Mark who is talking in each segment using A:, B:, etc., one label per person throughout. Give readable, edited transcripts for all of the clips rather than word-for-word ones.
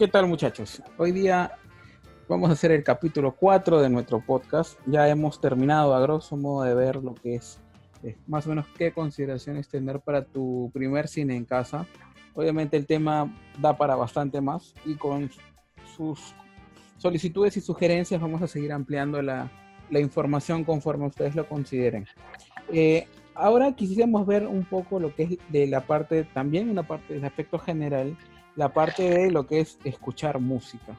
A: ¿Qué tal, muchachos? Hoy día vamos a hacer el capítulo 4 de nuestro podcast. Ya hemos terminado a grosso modo de ver lo que es más o menos qué consideraciones tener para tu primer cine en casa. Obviamente el tema da para bastante más y con sus solicitudes y sugerencias vamos a seguir ampliando la información conforme ustedes lo consideren. Ahora quisiéramos ver un poco lo que es de la parte, también una parte del aspecto general, la parte de lo que es escuchar música.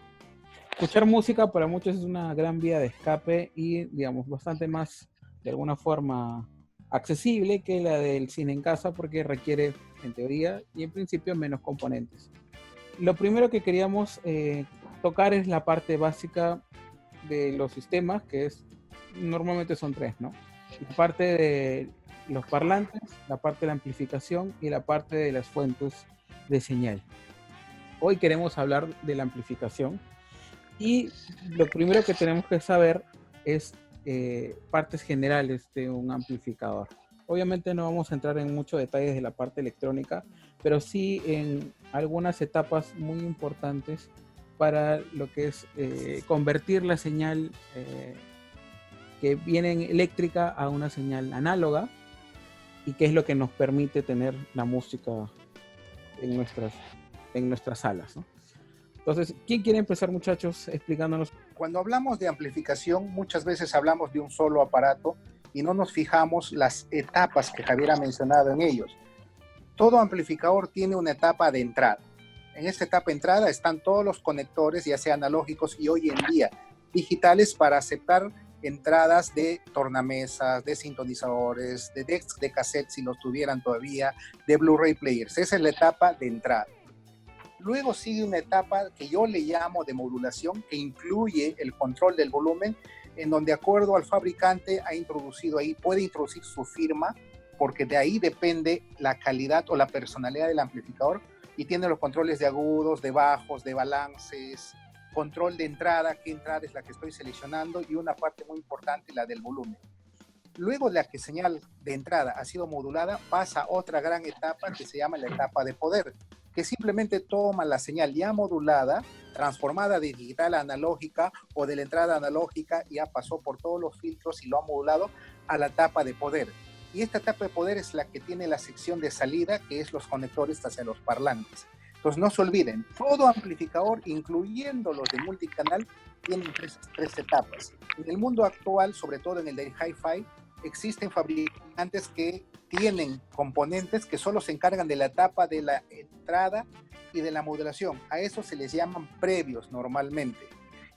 A: Escuchar música para muchos es una gran vía de escape y, digamos, bastante más, de alguna forma, accesible que la del cine en casa porque requiere, en teoría y en principio, menos componentes. Lo primero que queríamos tocar es la parte básica de los sistemas, que es, normalmente son tres, ¿no? La parte de los parlantes, la parte de la amplificación y la parte de las fuentes de señal. Hoy queremos hablar de la amplificación y lo primero que tenemos que saber es partes generales de un amplificador. Obviamente no vamos a entrar en muchos detalles de la parte electrónica, pero sí en algunas etapas muy importantes para lo que es convertir la señal que viene eléctrica a una señal análoga y qué es lo que nos permite tener la música en nuestras salas, ¿no? Entonces, ¿quién quiere empezar, muchachos, explicándonos?
B: Cuando hablamos de amplificación, muchas veces hablamos de un solo aparato y no nos fijamos las etapas que Javier ha mencionado en ellos. Todo amplificador tiene una etapa de entrada. En esta etapa de entrada están todos los conectores, ya sea analógicos y hoy en día digitales, para aceptar entradas de tornamesas, de sintonizadores, de decks de cassette si los tuvieran todavía, de Blu-ray players. Esa es la etapa de entrada. Luego sigue una etapa que yo le llamo de modulación, que incluye el control del volumen, en donde de acuerdo al fabricante ha introducido ahí, puede introducir su firma, porque de ahí depende la calidad o la personalidad del amplificador, y tiene los controles de agudos, de bajos, de balances, control de entrada, qué entrada es la que estoy seleccionando, y una parte muy importante, la del volumen. Luego de la que señal de entrada ha sido modulada, pasa a otra gran etapa que se llama la etapa de poder, que simplemente toma la señal ya modulada, transformada de digital a analógica o de la entrada analógica, ya pasó por todos los filtros y lo ha modulado a la etapa de poder. Y esta etapa de poder es la que tiene la sección de salida, que es los conectores hacia los parlantes. Entonces no se olviden, todo amplificador, incluyendo los de multicanal, tienen tres etapas. En el mundo actual, sobre todo en el de hi-fi, existen fabricantes que tienen componentes que solo se encargan de la etapa de la entrada y de la modulación. A eso se les llaman previos normalmente.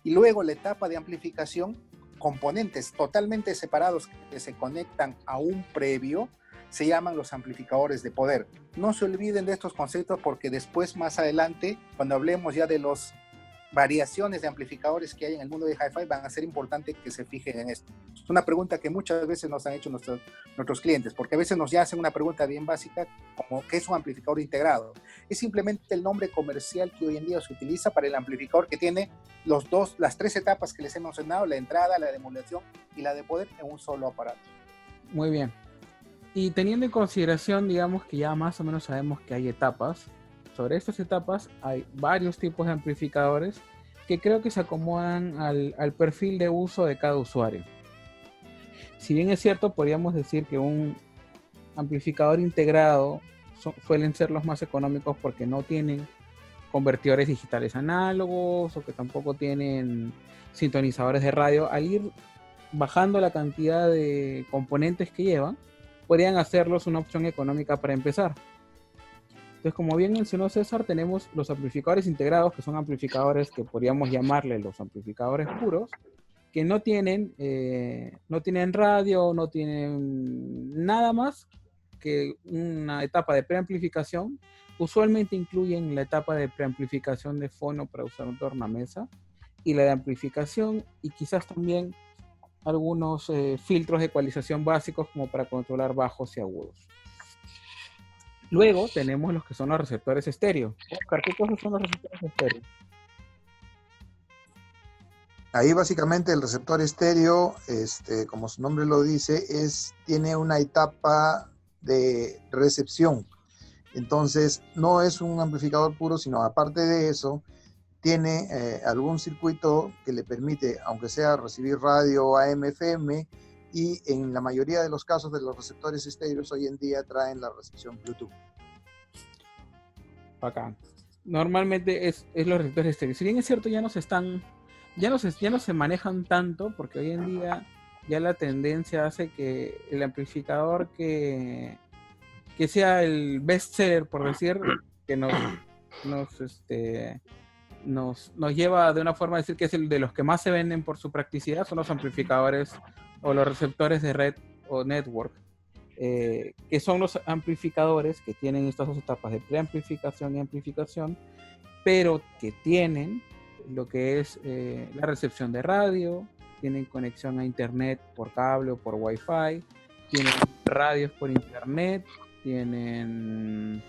B: Y luego la etapa de amplificación, componentes totalmente separados que se conectan a un previo, se llaman los amplificadores de poder. No se olviden de estos conceptos porque después, más adelante, cuando hablemos ya de las variaciones de amplificadores que hay en el mundo de hi-fi, van a ser importantes que se fijen en esto. Es una pregunta que muchas veces nos han hecho nuestros clientes, porque a veces nos ya hacen una pregunta bien básica como ¿qué es un amplificador integrado? Es simplemente el nombre comercial que hoy en día se utiliza para el amplificador que tiene las tres etapas que les he mencionado, la entrada, la de modulación y la de poder en un solo aparato.
A: Muy bien. Y teniendo en consideración, digamos que ya más o menos sabemos que hay etapas, sobre estas etapas hay varios tipos de amplificadores que creo que se acomodan al perfil de uso de cada usuario. Si bien es cierto, podríamos decir que un amplificador integrado suelen ser los más económicos porque no tienen convertidores digitales análogos o que tampoco tienen sintonizadores de radio. Al ir bajando la cantidad de componentes que llevan, podrían hacerlos una opción económica para empezar. Entonces, como bien mencionó César, tenemos los amplificadores integrados, que son amplificadores que podríamos llamarle los amplificadores puros, que no tienen radio, no tienen nada más que una etapa de preamplificación. Usualmente incluyen la etapa de preamplificación de fono para usar un tornamesa y la de amplificación, y quizás también algunos filtros de ecualización básicos como para controlar bajos y agudos. Luego tenemos los que son los receptores estéreo. Oscar, ¿qué cosas son los receptores estéreo?
C: Ahí básicamente el receptor estéreo, como su nombre lo dice, tiene una etapa de recepción. Entonces no es un amplificador puro, sino aparte de eso, tiene algún circuito que le permite, aunque sea recibir radio AM, FM, y en la mayoría de los casos de los receptores estéreos hoy en día traen la recepción Bluetooth.
A: Bacán. Normalmente es los receptores estéreos. Si bien es cierto, ya no se manejan tanto, porque hoy en día ya la tendencia hace que el amplificador que sea el best seller, por decir, que nos lleva de una forma a decir que es el de los que más se venden por su practicidad, son los amplificadores o los receptores de red o network, que son los amplificadores que tienen estas dos etapas de preamplificación y amplificación, pero que tienen lo que es la recepción de radio, tienen conexión a internet por cable o por wifi, tienen radios por internet, tienen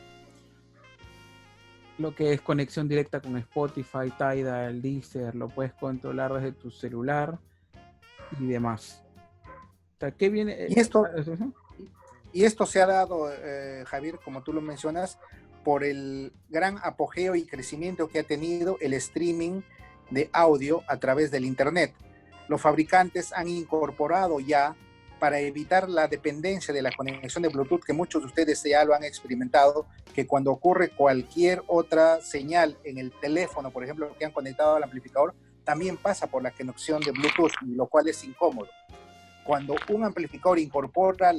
A: lo que es conexión directa con Spotify, Tidal, Deezer, lo puedes controlar desde tu celular y demás. O sea, ¿qué viene?
B: Y esto se ha dado, Javier, como tú lo mencionas, por el gran apogeo y crecimiento que ha tenido el streaming de audio a través del Internet. Los fabricantes han incorporado ya, para evitar la dependencia de la conexión de Bluetooth, que muchos de ustedes ya lo han experimentado, que cuando ocurre cualquier otra señal en el teléfono, por ejemplo, que han conectado al amplificador, también pasa por la conexión de Bluetooth, lo cual es incómodo. Cuando un amplificador incorpora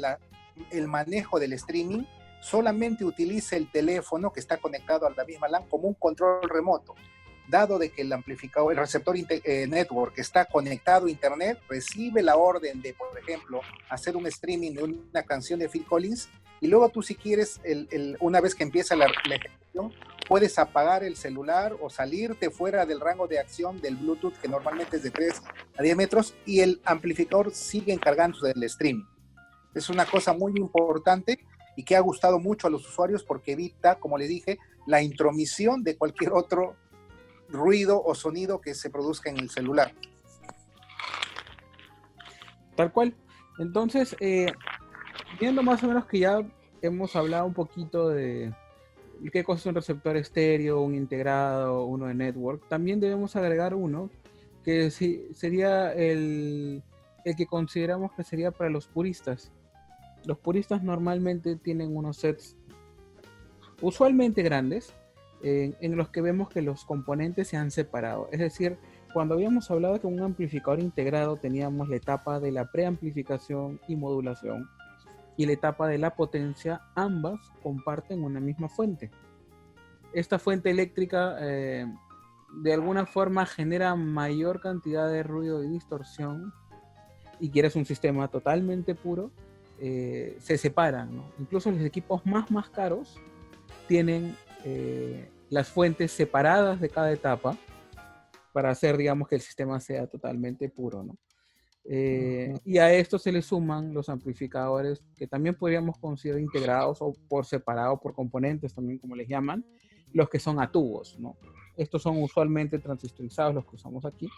B: el manejo del streaming, solamente utiliza el teléfono que está conectado a la misma LAN como un control remoto. Dado de que el amplificador, el receptor network está conectado a internet, recibe la orden de, por ejemplo, hacer un streaming de una canción de Phil Collins, y luego tú, si quieres, una vez que empieza la ejecución, puedes apagar el celular o salirte fuera del rango de acción del Bluetooth, que normalmente es de 3 a 10 metros, y el amplificador sigue encargándose del streaming. Es una cosa muy importante y que ha gustado mucho a los usuarios, porque evita, como les dije, la intromisión de cualquier otro ruido o sonido que se produzca en el celular.
A: Tal cual. Entonces, viendo más o menos que ya hemos hablado un poquito de qué cosa es un receptor estéreo, un integrado, uno de network, también debemos agregar uno que sería el que consideramos que sería para los puristas. Los puristas normalmente tienen unos sets usualmente grandes, en los que vemos que los componentes se han separado. Es decir, cuando habíamos hablado que un amplificador integrado teníamos la etapa de la preamplificación y modulación y la etapa de la potencia, ambas comparten una misma fuente. Esta fuente eléctrica de alguna forma genera mayor cantidad de ruido y distorsión, y quieres un sistema totalmente puro, se separan, ¿no? Incluso los equipos más caros tienen las fuentes separadas de cada etapa para hacer, digamos, que el sistema sea totalmente puro, ¿no? Y a esto se le suman los amplificadores, que también podríamos considerar integrados o por separado, por componentes también, como les llaman, los que son a tubos, ¿no? Estos son usualmente transistorizados, los que usamos aquí.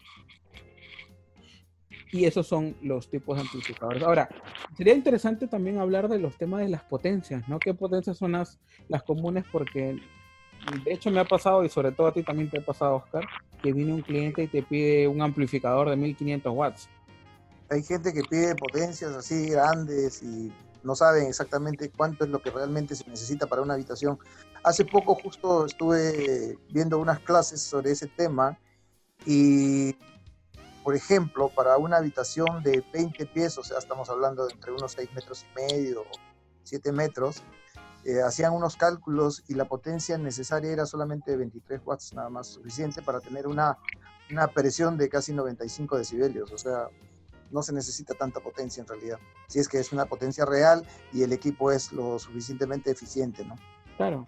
A: Y esos son los tipos de amplificadores. Ahora, sería interesante también hablar de los temas de las potencias, ¿no? ¿Qué potencias son las comunes? Porque de hecho me ha pasado, y sobre todo a ti también te ha pasado, Oscar, que viene un cliente y te pide un amplificador de 1500 watts.
C: Hay gente que pide potencias así grandes y no saben exactamente cuánto es lo que realmente se necesita para una habitación. Hace poco justo estuve viendo unas clases sobre ese tema y, por ejemplo, para una habitación de 20 pies, o sea, estamos hablando de entre unos 6 metros y medio, 7 metros, hacían unos cálculos y la potencia necesaria era solamente de 23 watts, nada más suficiente para tener una presión de casi 95 decibelios, o sea, no se necesita tanta potencia en realidad, si es que es una potencia real y el equipo es lo suficientemente eficiente, ¿no?
A: Claro.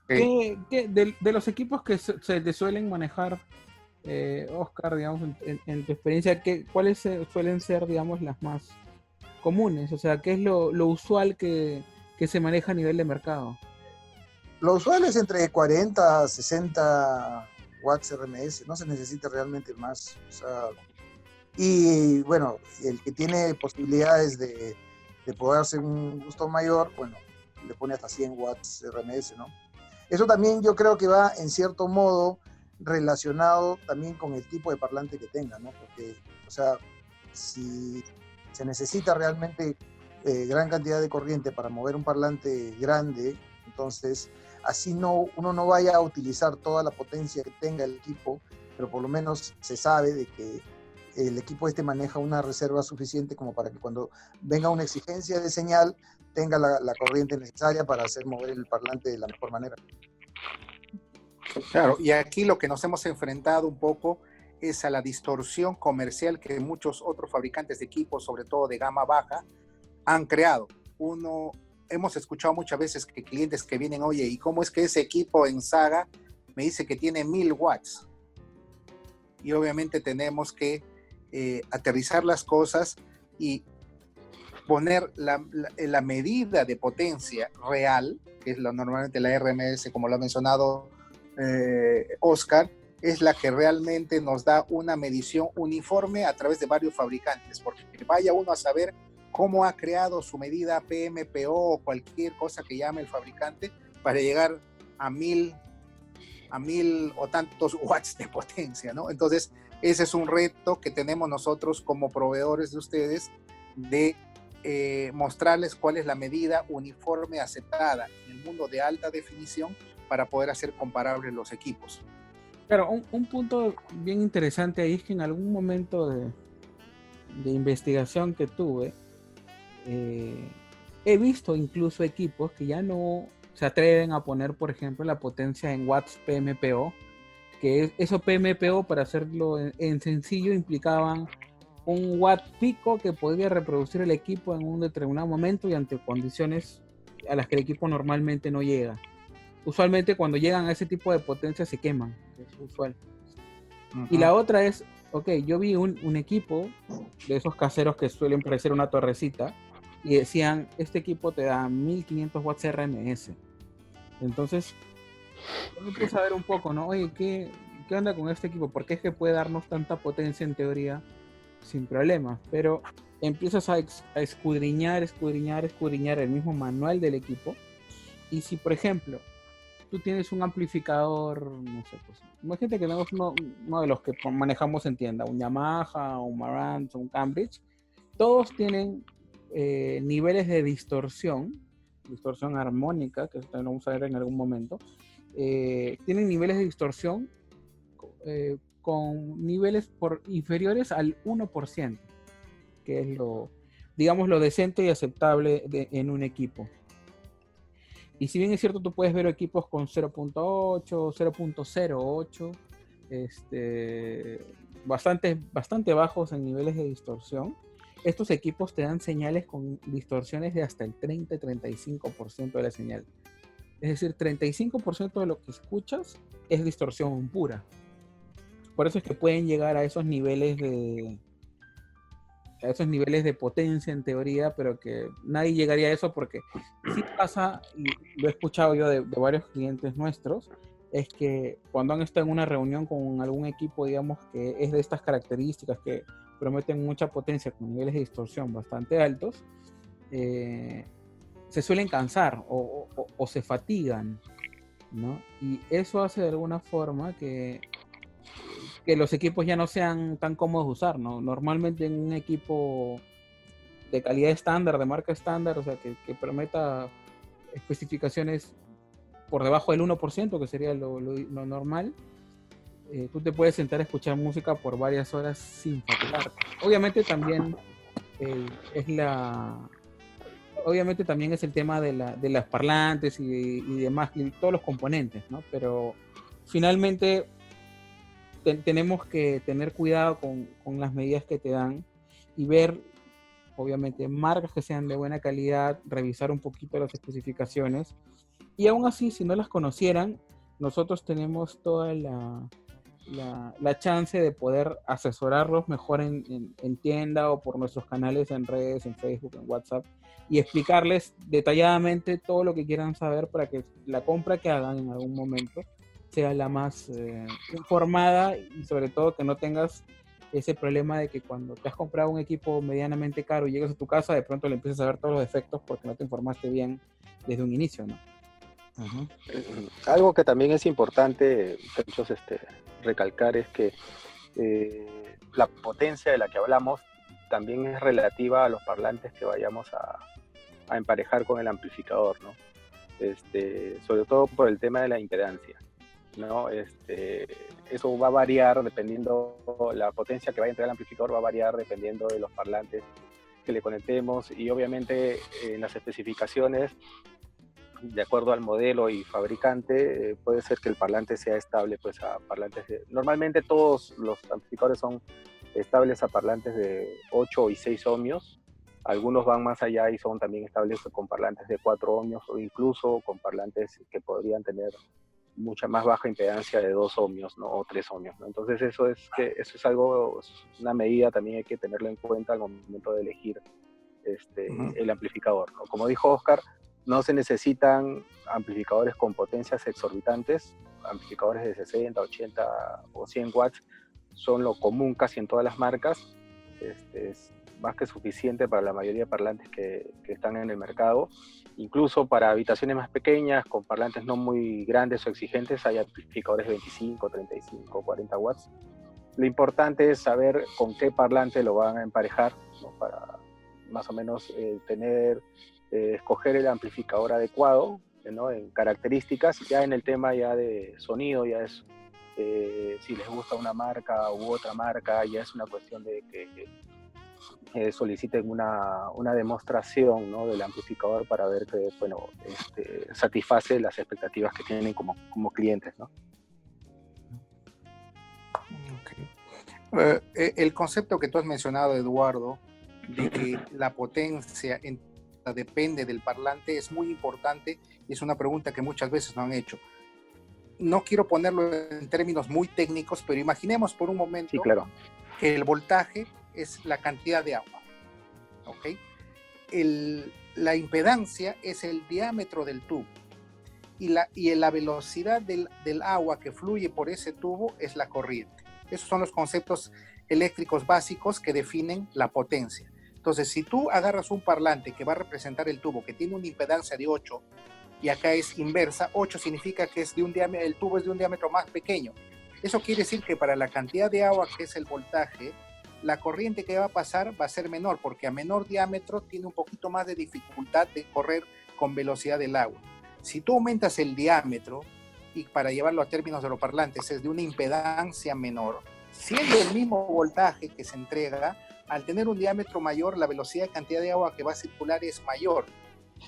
A: Okay. De los equipos que se te suelen manejar, Oscar, digamos, en tu experiencia, ¿cuáles suelen ser, digamos, las más comunes? O sea, ¿qué es lo usual que se maneja a nivel de mercado?
C: Lo usual es entre 40 a 60 watts RMS, no se necesita realmente más, o sea, y bueno, el que tiene posibilidades de poder hacer un gusto mayor, bueno, le pone hasta 100 watts RMS, ¿no? Eso también yo creo que va en cierto modo relacionado también con el tipo de parlante que tenga, ¿no? Porque, o sea, si se necesita realmente gran cantidad de corriente para mover un parlante grande, entonces así uno no vaya a utilizar toda la potencia que tenga el equipo, pero por lo menos se sabe de que el equipo maneja una reserva suficiente como para que cuando venga una exigencia de señal tenga la corriente necesaria para hacer mover el parlante de la mejor manera.
B: Claro, y aquí lo que nos hemos enfrentado un poco es a la distorsión comercial que muchos otros fabricantes de equipos, sobre todo de gama baja, han creado. Hemos escuchado muchas veces que clientes que vienen, oye, ¿y cómo es que ese equipo en Saga me dice que tiene 1000 watts? Y obviamente tenemos que aterrizar las cosas y poner la medida de potencia real, que es normalmente la RMS, como lo ha mencionado Oscar, es la que realmente nos da una medición uniforme a través de varios fabricantes, porque vaya uno a saber cómo ha creado su medida PMPO o cualquier cosa que llame el fabricante para llegar a 1000 o tantos watts de potencia, ¿no? Entonces, ese es un reto que tenemos nosotros como proveedores de ustedes de mostrarles cuál es la medida uniforme aceptada en el mundo de alta definición para poder hacer comparables los equipos.
A: Claro, un punto bien interesante ahí es que en algún momento de investigación que tuve, he visto incluso equipos que ya no se atreven a poner, por ejemplo, la potencia en watts PMPO, que eso PMPO, para hacerlo en sencillo, implicaban un watt pico que podría reproducir el equipo en un determinado momento y ante condiciones a las que el equipo normalmente no llega. Usualmente cuando llegan a ese tipo de potencia se queman, es usual. Uh-huh. Y la otra es, ok, yo vi un equipo de esos caseros que suelen parecer una torrecita y decían, este equipo te da 1500 watts RMS. Entonces, yo empiezo a ver un poco, ¿no? Oye, ¿qué onda con este equipo? ¿Por qué es que puede darnos tanta potencia en teoría sin problemas? Pero empiezas a escudriñar el mismo manual del equipo. Y si, por ejemplo, tú tienes un amplificador, no sé, pues, imagínate que tenemos uno de los que manejamos en tienda, un Yamaha, un Marantz, un Cambridge, todos tienen niveles de distorsión armónica, que también vamos a ver en algún momento, tienen niveles de distorsión con niveles inferiores al 1%, que es lo decente y aceptable en un equipo. Y si bien es cierto, tú puedes ver equipos con 0.8, 0.08, bastante bajos en niveles de distorsión. Estos equipos te dan señales con distorsiones de hasta el 30-35% de la señal. Es decir, 35% de lo que escuchas es distorsión pura. Por eso es que pueden llegar a esos niveles de potencia en teoría, pero que nadie llegaría a eso, porque sí pasa, y lo he escuchado yo de varios clientes nuestros, es que cuando han estado en una reunión con algún equipo, digamos, que es de estas características, que prometen mucha potencia con niveles de distorsión bastante altos, se suelen cansar o se fatigan, ¿no? Y eso hace de alguna forma que los equipos ya no sean tan cómodos de usar, ¿no? Normalmente en un equipo de calidad estándar, de marca estándar, o sea, que prometa especificaciones por debajo del 1%, que sería lo normal, tú te puedes sentar a escuchar música por varias horas sin fatigar. Obviamente también es el tema de las parlantes y demás, y todos los componentes, ¿no? Pero finalmente tenemos que tener cuidado con las medidas que te dan y ver, obviamente, marcas que sean de buena calidad, revisar un poquito las especificaciones, y aún así, si no las conocieran, nosotros tenemos toda la chance de poder asesorarlos mejor en tienda o por nuestros canales en redes, en Facebook, en WhatsApp, y explicarles detalladamente todo lo que quieran saber para que la compra que hagan en algún momento sea la más informada, y sobre todo que no tengas ese problema de que cuando te has comprado un equipo medianamente caro y llegas a tu casa, de pronto le empiezas a ver todos los defectos porque no te informaste bien desde un inicio, ¿no?
C: Ujú.
D: Algo que también es importante, muchachos, recalcar es que la potencia de la que hablamos también es relativa a los parlantes que vayamos a emparejar con el amplificador, ¿no? Sobre todo por el tema de la impedancia, ¿no? Eso va a variar dependiendo, la potencia que vaya a entregar el amplificador va a variar dependiendo de los parlantes que le conectemos, y obviamente en las especificaciones, de acuerdo al modelo y fabricante, puede ser que el parlante sea estable pues a parlantes normalmente todos los amplificadores son estables a parlantes de 8 y 6 ohmios. Algunos van más allá y son también estables con parlantes de 4 ohmios o incluso con parlantes que podrían tener mucha más baja impedancia de 2 ohmios, ¿no? O 3 ohmios, ¿no? Entonces eso es algo, es una medida también hay que tenerlo en cuenta al momento de elegir el amplificador, ¿no? Como dijo Oscar, no se necesitan amplificadores con potencias exorbitantes, amplificadores de 60, 80 o 100 watts son lo común casi en todas las marcas. Es más que suficiente para la mayoría de parlantes que están en el mercado. Incluso para habitaciones más pequeñas, con parlantes no muy grandes o exigentes, hay amplificadores de 25, 35, 40 watts. Lo importante es saber con qué parlante lo van a emparejar, ¿no? Para más o menos escoger el amplificador adecuado, ¿no? En características. Ya en el tema ya de sonido, ya es si les gusta una marca u otra marca, ya es una cuestión de que soliciten una demostración, ¿no? Del amplificador para ver que, bueno, satisface las expectativas que tienen como clientes, ¿no?
B: Okay. El concepto que tú has mencionado, Eduardo, de que la potencia depende del parlante es muy importante y es una pregunta que muchas veces nos han hecho. No quiero ponerlo en términos muy técnicos, pero imaginemos por un momento
D: sí, claro,
B: que el voltaje es la cantidad de agua, ¿ok? La impedancia es el diámetro del tubo y la velocidad del agua que fluye por ese tubo es la corriente. Esos son los conceptos eléctricos básicos que definen la potencia. Entonces, si tú agarras un parlante que va a representar el tubo, que tiene una impedancia de 8, y acá es inversa, 8 significa que el tubo es de un diámetro más pequeño. Eso quiere decir que para la cantidad de agua que es el voltaje, la corriente que va a pasar va a ser menor, porque a menor diámetro tiene un poquito más de dificultad de correr con velocidad del agua. Si tú aumentas el diámetro, y para llevarlo a términos de los parlantes, es de una impedancia menor, siendo el mismo voltaje que se entrega, al tener un diámetro mayor, la velocidad y cantidad de agua que va a circular es mayor.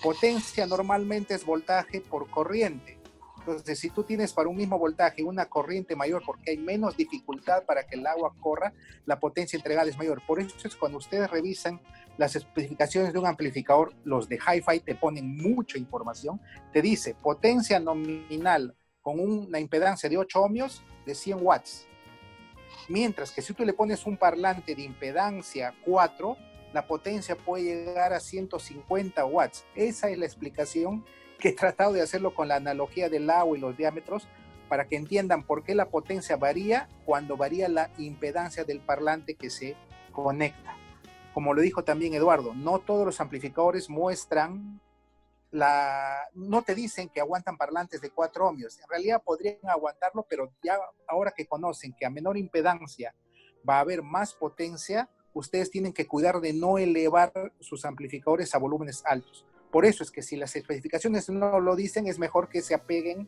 B: Potencia normalmente es voltaje por corriente. Entonces, si tú tienes para un mismo voltaje una corriente mayor porque hay menos dificultad para que el agua corra, la potencia entregada es mayor. Por eso es cuando ustedes revisan las especificaciones de un amplificador, los de Hi-Fi te ponen mucha información. Te dice potencia nominal con una impedancia de 8 ohmios de 100 watts. Mientras que si tú le pones un parlante de impedancia 4, la potencia puede llegar a 150 watts. Esa es la explicación que he tratado de hacerlo con la analogía del agua y los diámetros para que entiendan por qué la potencia varía cuando varía la impedancia del parlante que se conecta. Como lo dijo también Eduardo, no todos los amplificadores muestran no te dicen que aguantan parlantes de 4 ohmios. En realidad podrían aguantarlo, pero ya ahora que conocen que a menor impedancia va a haber más potencia, ustedes tienen que cuidar de no elevar sus amplificadores a volúmenes altos. Por eso es que si las especificaciones no lo dicen, es mejor que se apeguen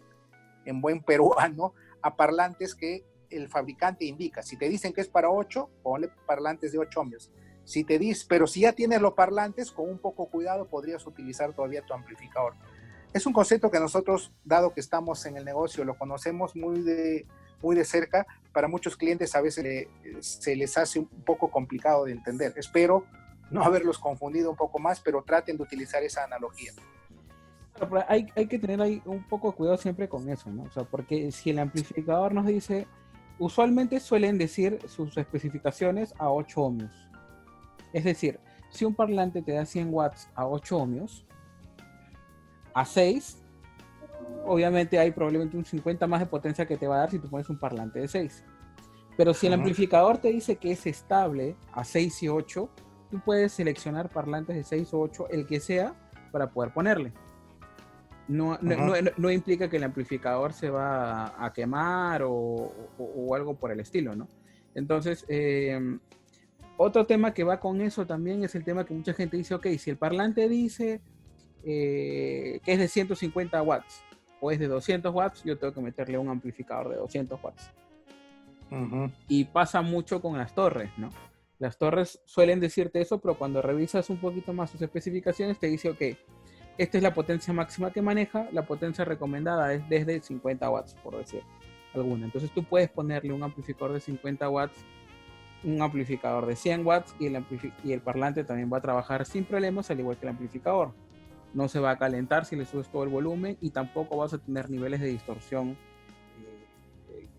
B: en buen peruano a parlantes que el fabricante indica. Si te dicen que es para 8, ponle parlantes de 8 ohmios. Pero si ya tienes los parlantes, con un poco cuidado podrías utilizar todavía tu amplificador. Es un concepto que nosotros, dado que estamos en el negocio, lo conocemos muy de cerca. Para muchos clientes a veces se les hace un poco complicado de entender. Espero no haberlos confundido un poco más, pero traten de utilizar esa analogía.
A: Pero hay que tener ahí un poco de cuidado siempre con eso, ¿no? O sea, porque si el amplificador nos dice, usualmente suelen decir sus especificaciones a 8 ohmios. Es decir, si un parlante te da 100 watts a 8 ohmios, a 6, obviamente hay probablemente un 50 más de potencia que te va a dar si tú pones un parlante de 6. Pero si el amplificador te dice que es estable a 6 y 8, tú puedes seleccionar parlantes de 6 o 8, el que sea, para poder ponerle. no implica que el amplificador se va a quemar o algo por el estilo, ¿no? Entonces, otro tema que va con eso también es el tema que mucha gente dice, ok, si el parlante dice que es de 150 watts o es de 200 watts, yo tengo que meterle un amplificador de 200 watts. Y pasa mucho con las torres, ¿no? Las torres suelen decirte eso, pero cuando revisas un poquito más sus especificaciones te dice, ok, esta es la potencia máxima que maneja, la potencia recomendada es desde 50 watts, por decir alguna. Entonces tú puedes ponerle un amplificador de 50 watts, un amplificador de 100 watts y el parlante también va a trabajar sin problemas, al igual que el amplificador. No se va a calentar si le subes todo el volumen y tampoco vas a tener niveles de distorsión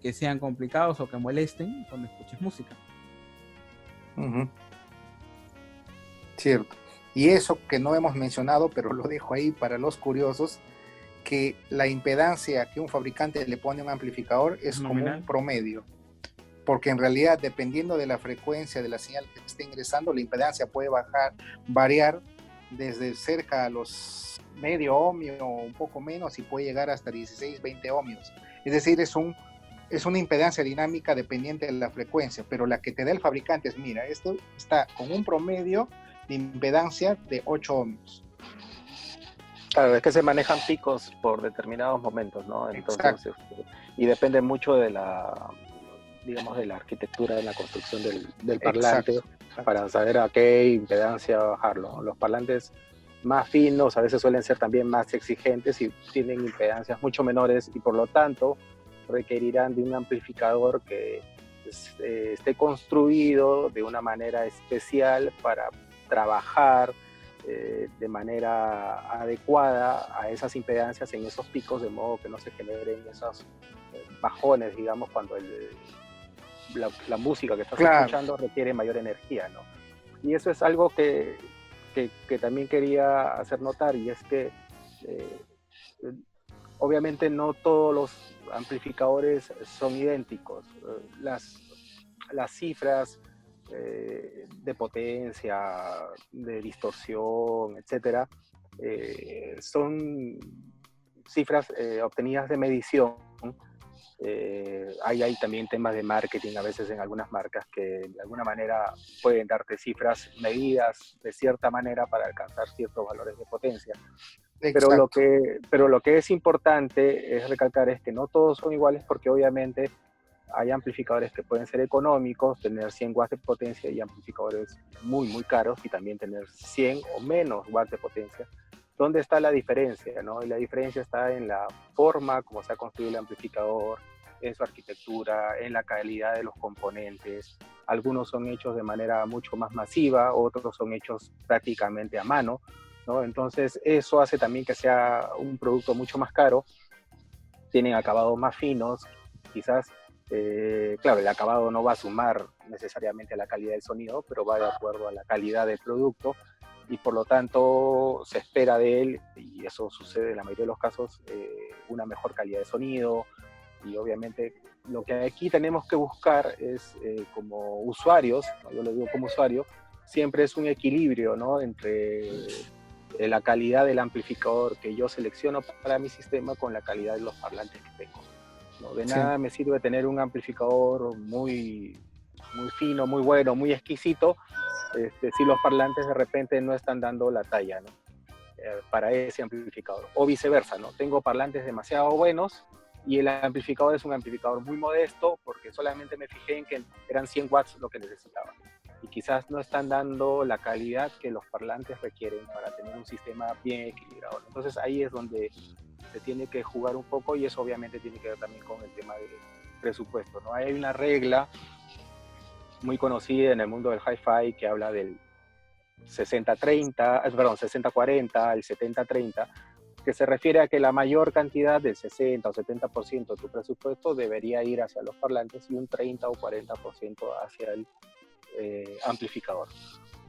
A: que sean complicados o que molesten cuando escuches música.
B: Cierto. Y eso que no hemos mencionado, pero lo dejo ahí para los curiosos, que la impedancia que un fabricante le pone a un amplificador es como un promedio. Porque en realidad, dependiendo de la frecuencia de la señal que esté ingresando, la impedancia puede variar desde cerca a los medio ohmio o un poco menos y puede llegar hasta 16, 20 ohmios. Es decir, es una impedancia dinámica dependiente de la frecuencia, pero la que te da el fabricante es, mira, esto está con un promedio de impedancia de 8 ohmios.
D: Claro, es que se manejan picos por determinados momentos, ¿no? Entonces, y depende mucho de la arquitectura de la construcción del parlante. Exacto. Para saber a qué impedancia bajarlo. Los parlantes más finos a veces suelen ser también más exigentes y tienen impedancias mucho menores y por lo tanto requerirán de un amplificador que esté construido de una manera especial para trabajar de manera adecuada a esas impedancias en esos picos, de modo que no se generen esos bajones, digamos, cuando la música que estás escuchando requiere mayor energía, ¿no? Y eso es algo que también quería hacer notar, y es que obviamente no todos los amplificadores son idénticos. Las cifras de potencia, de distorsión, etcétera, son cifras obtenidas de medición. Hay también temas de marketing a veces en algunas marcas que de alguna manera pueden darte cifras medidas de cierta manera para alcanzar ciertos valores de potencia. Pero lo que es importante es recalcar es que no todos son iguales, porque obviamente hay amplificadores que pueden ser económicos, tener 100 watts de potencia, y amplificadores muy, muy caros y también tener 100 o menos watts de potencia. ¿Dónde está la diferencia, no? Y la diferencia está en la forma como se ha construido el amplificador, en su arquitectura, en la calidad de los componentes. Algunos son hechos de manera mucho más masiva, otros son hechos prácticamente a mano, ¿no? Entonces eso hace también que sea un producto mucho más caro. Tienen acabados más finos, quizás. Claro, el acabado no va a sumar necesariamente a la calidad del sonido, pero va de acuerdo a la calidad del producto, y por lo tanto se espera de él, y eso sucede en la mayoría de los casos, una mejor calidad de sonido. Y obviamente lo que aquí tenemos que buscar es, como usuarios, ¿no? Yo lo digo como usuario, siempre es un equilibrio, ¿no? Entre la calidad del amplificador que yo selecciono para mi sistema con la calidad de los parlantes que tengo, ¿no? De nada me sirve tener un amplificador muy, muy fino, muy bueno, muy exquisito, si los parlantes de repente no están dando la talla, ¿no? Para ese amplificador, o viceversa, ¿no? Tengo parlantes demasiado buenos y el amplificador es un amplificador muy modesto porque solamente me fijé en que eran 100 watts lo que necesitaba, y quizás no están dando la calidad que los parlantes requieren para tener un sistema bien equilibrado. Entonces ahí es donde se tiene que jugar un poco, y eso obviamente tiene que ver también con el tema de presupuesto, ¿no? Hay una regla muy conocida en el mundo del hi-fi que habla del 60-40, el 70-30, que se refiere a que la mayor cantidad del 60 o 70% de tu presupuesto debería ir hacia los parlantes y un 30 o 40% hacia el amplificador,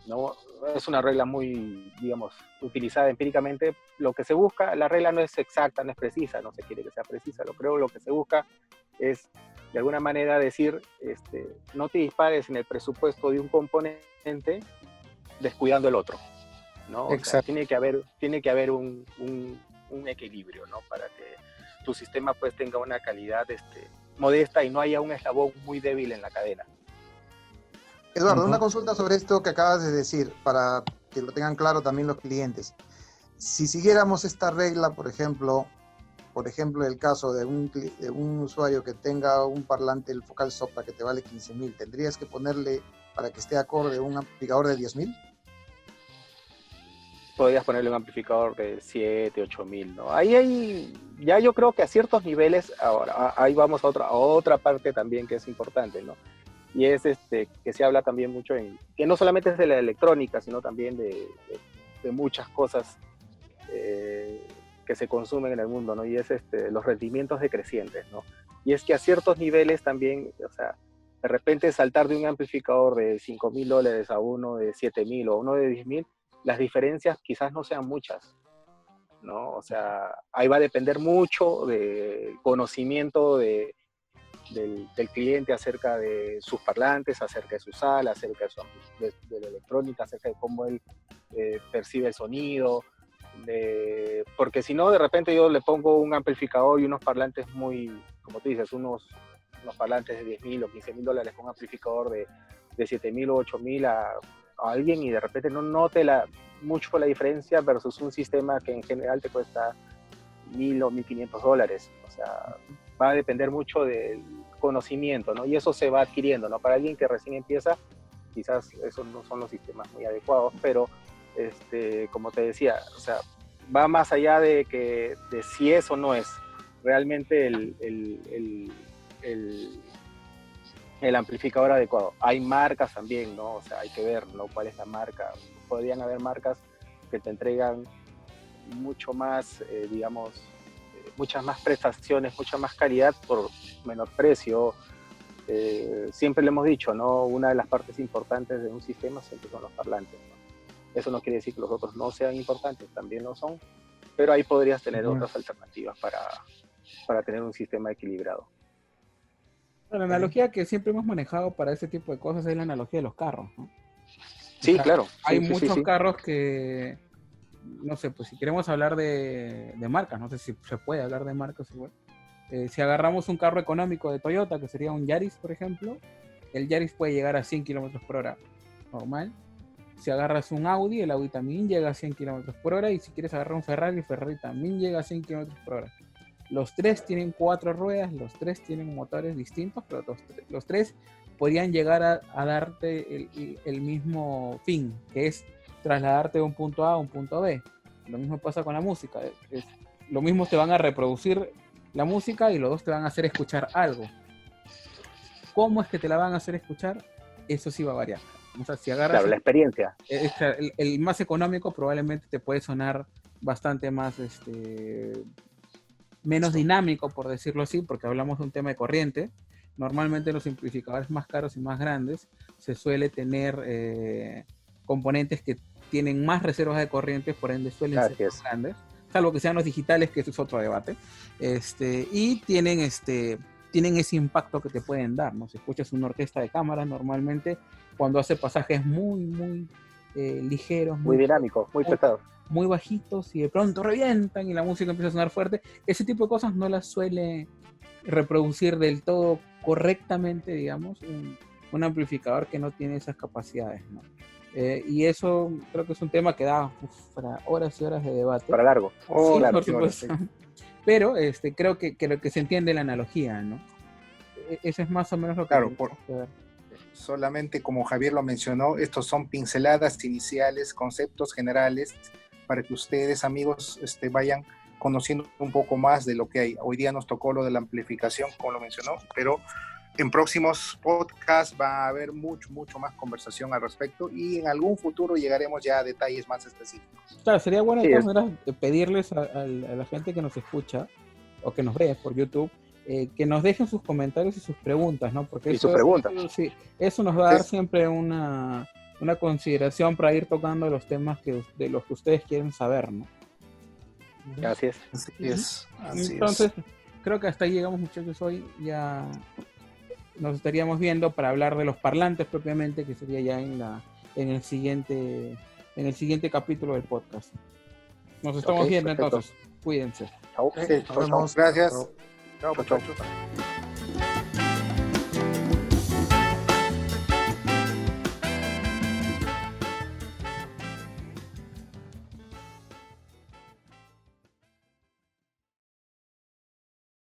D: ¿no? Es una regla muy, digamos, utilizada empíricamente. Lo que se busca, la regla no es exacta, no es precisa, no se quiere que sea precisa, lo que se busca es de alguna manera decir, no te dispares en el presupuesto de un componente descuidando el otro, ¿no? O sea, tiene que haber un un equilibrio, ¿no? Para que tu sistema pues tenga una calidad modesta y no haya un eslabón muy débil en la cadena.
C: Eduardo, una consulta sobre esto que acabas de decir, para que lo tengan claro también los clientes. Si siguiéramos esta regla, por ejemplo, el caso de un usuario que tenga un parlante, el focal Sopra, que te vale 15.000, ¿tendrías que ponerle, para que esté acorde, un amplificador de 10.000?
D: Podrías ponerle un amplificador de 7, 8.000, ¿no? Ya yo creo que a ciertos niveles, ahora, ahí vamos a otra parte también que es importante, ¿no? Y es que se habla también mucho que no solamente es de la electrónica, sino también de muchas cosas que se consumen en el mundo, ¿no? Y es los rendimientos decrecientes, ¿no? Y es que a ciertos niveles también, o sea, de repente saltar de un amplificador de $5.000 a uno de 7.000 o uno de 10.000, las diferencias quizás no sean muchas, ¿no? O sea, ahí va a depender mucho del conocimiento del cliente acerca de sus parlantes, acerca de su sala, acerca de la electrónica, acerca de cómo él percibe el sonido, porque si no, de repente yo le pongo un amplificador y unos parlantes muy, como tú dices, unos parlantes de 10.000 o 15.000 con un amplificador de 7.000 o 8.000 a alguien y de repente no note mucho la diferencia versus un sistema que en general te cuesta $1.000 o $1.500. O sea, va a depender mucho del conocimiento, ¿no? Y eso se va adquiriendo, ¿no? Para alguien que recién empieza, quizás esos no son los sistemas muy adecuados, pero como te decía, o sea, va más allá de si es o no es realmente el amplificador adecuado. Hay marcas también, ¿no? O sea, hay que ver, ¿no? ¿Cuál es la marca? Podrían haber marcas que te entregan mucho más, muchas más prestaciones, mucha más calidad por menor precio. Siempre le hemos dicho, ¿no? Una de las partes importantes de un sistema siempre son los parlantes, ¿no? Eso no quiere decir que los otros no sean importantes, también lo son, pero ahí podrías tener otras alternativas para tener un sistema equilibrado.
A: La analogía que siempre hemos manejado para este tipo de cosas es la analogía de los carros, ¿no?
D: Sí,
A: o sea,
D: claro.
A: Hay
D: sí,
A: muchos
D: sí.
A: carros que, no sé, pues si queremos hablar de marcas, no sé si se puede hablar de marcas igual. Si agarramos un carro económico de Toyota, que sería un Yaris, por ejemplo, el Yaris puede llegar a 100 km por hora, normal. Si agarras un Audi, el Audi también llega a 100 km por hora, y si quieres agarrar un Ferrari, el Ferrari también llega a 100 km por hora. Los tres tienen 4 ruedas, los tres tienen motores distintos, pero los tres podrían llegar a darte el mismo fin, que es trasladarte de un punto A a un punto B. Lo mismo pasa con la música. Lo mismo te van a reproducir la música y los dos te van a hacer escuchar algo. ¿Cómo es que te la van a hacer escuchar? Eso sí va a variar. O sea, si agarras
D: claro, la experiencia.
A: El más económico probablemente te puede sonar bastante más menos dinámico, por decirlo así, porque hablamos de un tema de corriente. Normalmente los amplificadores más caros y más grandes se suele tener componentes que tienen más reservas de corriente, por ende suelen ser más grandes, salvo que sean los digitales, que eso es otro debate, y tienen ese impacto que te pueden dar, ¿no? Si escuchas una orquesta de cámara, normalmente cuando hace pasajes muy ligeros,
D: muy dinámicos, muy pesados,
A: muy bajitos, y de pronto revientan y la música empieza a sonar fuerte, ese tipo de cosas no las suele reproducir del todo correctamente, digamos, un amplificador que no tiene esas capacidades, ¿no? Y eso creo que es un tema que da para horas y horas de debate.
D: Para largo.
A: Sí,
D: claro,
A: por supuesto. Sí. Pero creo que se entiende la analogía, ¿no? Eso es más o menos lo que
B: tenemos que ver. Solamente como Javier lo mencionó, estos son pinceladas iniciales, conceptos generales, para que ustedes, amigos, vayan conociendo un poco más de lo que hay. Hoy día nos tocó lo de la amplificación, como lo mencionó, pero en próximos podcasts va a haber mucho más conversación al respecto, y en algún futuro llegaremos ya a detalles más específicos.
A: Claro, sería bueno de todas maneras pedirles a la gente que nos escucha o que nos ve por YouTube, que nos dejen sus comentarios y sus preguntas, ¿no? Porque
D: sus preguntas.
A: Eso nos va a dar siempre una consideración para ir tocando los temas de los que ustedes quieren saber, ¿no?
D: Así es.
A: Entonces, creo que hasta ahí llegamos, muchachos. Hoy ya nos estaríamos viendo para hablar de los parlantes propiamente, que sería ya en el siguiente capítulo del podcast. Nos estamos viendo, perfecto. Entonces. Cuídense.
D: Chau.
B: Sí,
C: Nos vemos.
B: gracias.
C: Chao.
B: Chao,
D: Chau, chau.
B: muchachos.